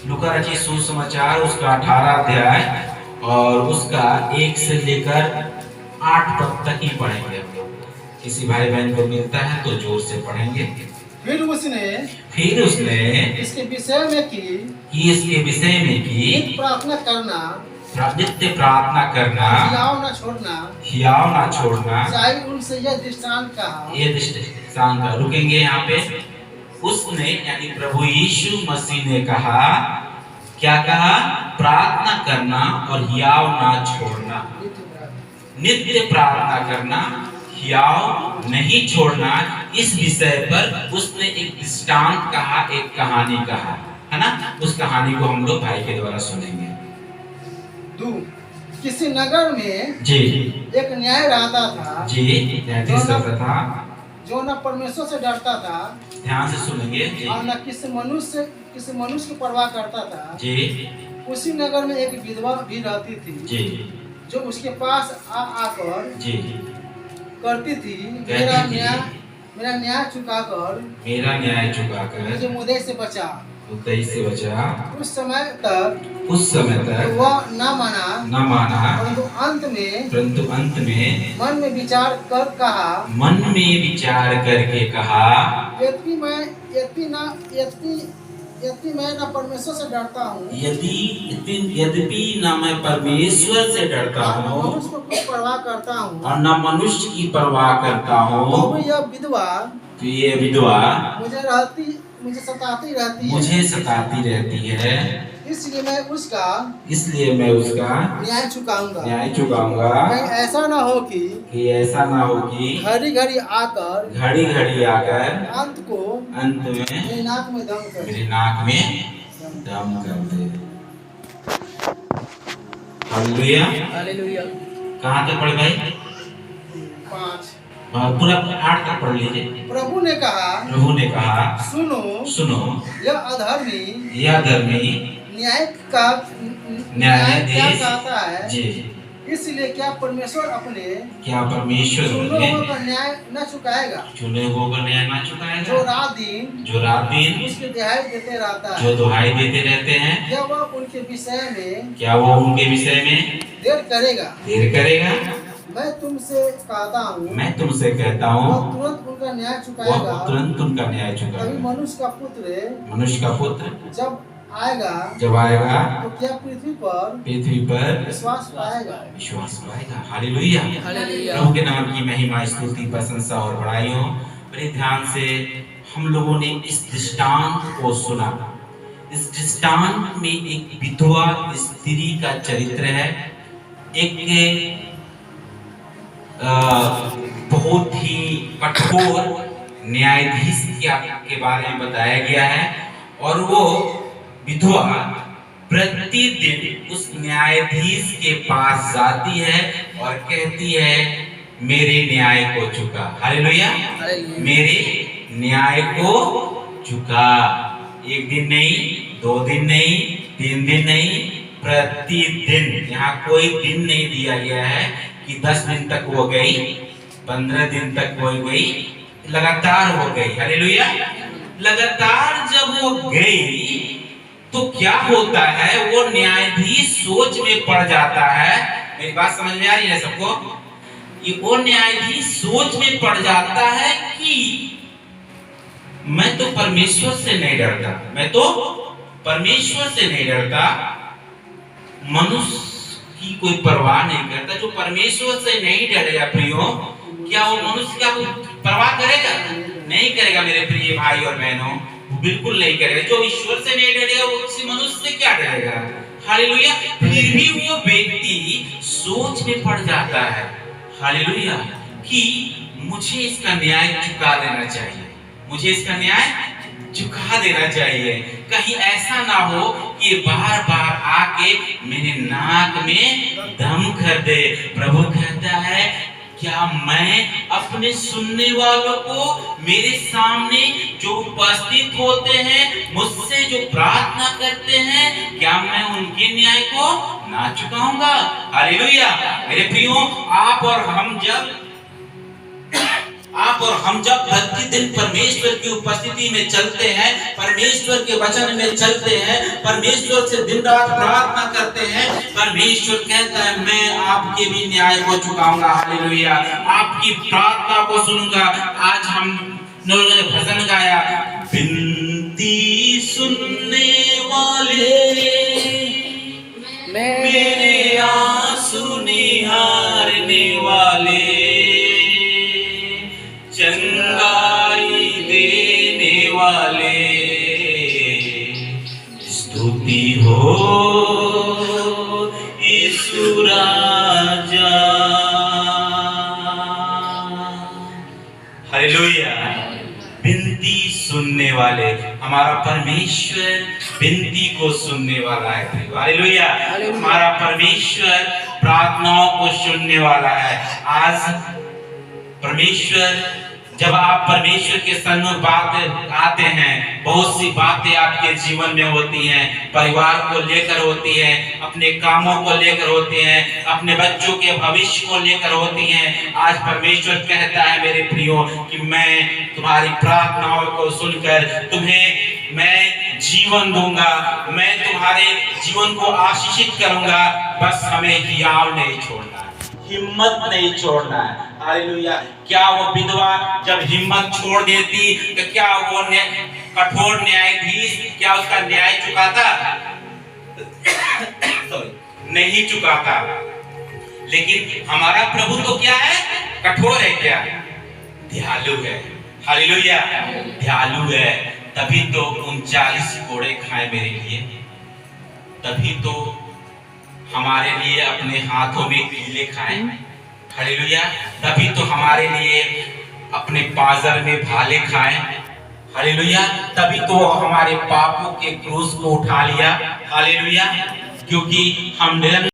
लूका रचित सुसमाचार उसका 18 अध्याय और उसका 1 से लेकर 8 पद तक ही पढ़ेंगे हम लोग। किसी भाई बहन को मिलता है तो जोर से पढ़ेंगे। फिर उसने इसके विषय में की प्रार्थना करना, नित्य प्रार्थना करना, हियाव ना छोड़ना, चाहे उनसे यह दृष्टांत कहा। ये दृष्टांत का रुकेंगे यहाँ पे। उसने यानी प्रभु यीशु मसीह ने कहा, क्या कहा? प्रार्थना करना और हियाव ना छोड़ना, नित्य प्रार्थना करना, हियाव नहीं छोड़ना। इस विषय पर उसने एक दृष्टांत कहा, एक कहानी कहा, है ना। उस कहानी को हम लोग भाई के द्वारा सुनेंगे। किसी नगर में जी एक न्याय रहता था, जी न्यायाधीश रहता था, जो न परमेश्वर से डरता था, ध्यान से सुनेंगे जी, और न किसी मनुष्य की परवाह करता था जी। उसी नगर में एक विधवा भी रहती थी जी, जो उसके पास आकर जी करती थी, मेरा न्याय चुकाकर मुझे मुद्दे से बचा। उस समय तक वह न माना, परंतु अंत में मन में विचार करके कहा, यद्यपि मैं न परमेश्वर से डरता हूँ, यद्यपि न मैं परमेश्वर से डरता हूँ, मनुष्य को कुछ परवाह करता हूँ, और न मनुष्य की परवाह करता हूँ, तो ये विधवा मुझे सताती रहती है। इसलिए मैं उसका न्याय चुकाऊंगा। कहीं ऐसा ना हो कि घड़ी घड़ी आकर अंत में मेरी नाक में दम कर दे। हालेलुया। कहाँ तक पढ़े भाई? 5 पूरा 8 तक पढ़ लीजिए। प्रभु ने कहा, सुनो, यह अधर्मी न्याय क्या कहता है जी। इसलिए क्या परमेश्वर अपने चुने हुओं का न्याय न चुकाएगा, जो रात दिन उसके दुहाई देते रहते हैं। क्या वह उनके विषय में देर करेगा? मैं तुमसे कहता हूँ वह तुरंत उनका न्याय चुकाएगा। तभी मनुष्य का पुत्र जब आएगा तो क्या पृथ्वी पर विश्वास पाएगा। हालेलुया। प्रभु के नाम की महिमा, स्तुति, प्रशंसा और बड़ाई हो। बड़े ध्यान से हम लोगों ने इस दृष्टांत को सुना। इस दृष्टांत में एक विधवा स्त्री का चरित्र है। एक बहुत ही कठोर न्यायाधीश के बारे में बताया गया है, और वो विधवा प्रतिदिन उस न्यायाधीश के पास जाती है और कहती है, मेरे न्याय को चुका। हालेलुया। मेरे न्याय को चुका। 1 दिन नहीं, 2 दिन नहीं, 3 दिन नहीं, प्रतिदिन। यहाँ कोई दिन नहीं दिया गया है कि 10 दिन तक वो गई, 15 दिन तक वो गई, लगातार हो गई। हालेलुया। लगातार जब वो गई तो क्या होता है, वो न्यायाधीश सोच में पड़ जाता है। मेरी बात समझ में आ रही है सबको? ये वो न्यायाधीश सोच में पड़ जाता है कि मैं तो परमेश्वर से नहीं डरता, मनुष्य की कोई परवाह नहीं करता। जो परमेश्वर से नहीं डरेगा प्रियो, क्या वो मनुष्य का परवाह करेगा? नहीं करेगा मेरे प्रिय भाई और बहनों, बिल्कुल नहीं करेगा। जो ईश्वर से नहीं डरेगा वो किसी मनुष्य से क्या डरेगा? हालेलुया। फिर भी वो व्यक्ति सोच में पड़ जाता है, हालेलुया, कि मुझे इसका न्याय चुका देना चाहिए। कहीं ऐसा ना हो कि बार बार आके मेरे नाक में दम कर दे। प्रभु कहता है, क्या मैं अपने सुनने वालों को, मेरे सामने जो उपस्थित होते हैं, मुझसे जो प्रार्थना करते हैं, क्या मैं उनके न्याय को ना चुकाऊंगा? हालेलुया। मेरे प्रियो, आप और हम जब आप और हम जब प्रतिदिन परमेश्वर की उपस्थिति में चलते हैं, परमेश्वर के वचन में चलते हैं, परमेश्वर से दिन रात प्रार्थना करते हैं, परमेश्वर कहता है मैं आपके भी न्याय को चुकाऊंगा। हालेलुया, आपकी प्रार्थना को सुनूंगा। आज हम लोगों ने भजन गाया, विनती सुनने वाले मेरे आंसू निहारने वाले, चंगाई देने वाले, स्तुति हो यीशु राजा। हालेलुया, विनती सुनने वाले, हमारा परमेश्वर विनती को सुनने वाला है। हालेलुया, हमारा परमेश्वर प्रार्थनाओं को सुनने वाला है। आज परमेश्वर, जब आप परमेश्वर के संग में बात आते हैं, बहुत सी बातें आपके जीवन में होती हैं, परिवार को लेकर होती हैं, अपने कामों को लेकर होती हैं, अपने बच्चों के भविष्य को लेकर होती हैं। आज परमेश्वर कहता है मेरे प्रियो कि मैं तुम्हारी प्रार्थनाओं को सुनकर तुम्हें मैं जीवन दूंगा, मैं तुम्हारे जीवन को आशीषित करूंगा। बस हमें हियाव नहीं छोड़ना, हिम्मत नहीं छोड़ना है। हालेलुया, क्या वो विधवा जब हिम्मत छोड़ देती तो क्या वो कठोर न्यायाधीश क्या उसका न्याय चुकाता? नहीं चुकाता। लेकिन हमारा प्रभु तो क्या है? कठोर है क्या? दयालु है। हालेलुया, दयालु है। तभी तो 39 कोड़े खाए मेरे लिए, तभी तो हमारे लिए अपने हाथों में कीले खाए। हालेलुया, तभी तो हमारे लिए अपने पाजर में भाले खाए। हालेलुया, तभी तो हमारे पापों के क्रूस को उठा लिया। हालेलुया, क्योंकि हम निरंतर